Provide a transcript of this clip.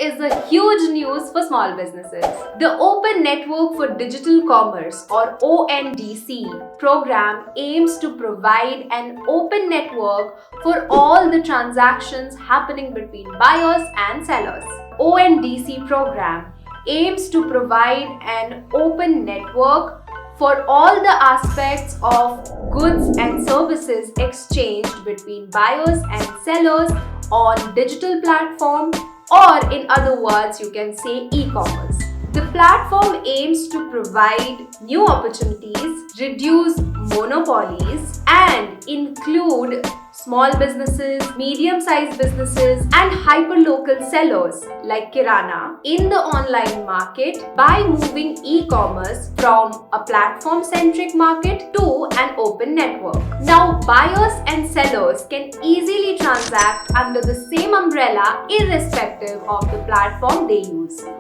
is a huge news for small businesses. The Open Network for Digital Commerce or ONDC program aims to provide an open network for all the transactions happening between buyers and sellers. ONDC program aims to provide an open network for all the aspects of goods and services exchanged between buyers and sellers on digital platform, or in other words you can say e-commerce. The platform aims to provide new opportunities, reduce monopolies and include small businesses, medium-sized businesses and hyperlocal sellers like Kirana in the online market by moving e-commerce from a platform-centric market to an open network. Now, buyers and sellers can easily transact under the same umbrella irrespective of the platform they use.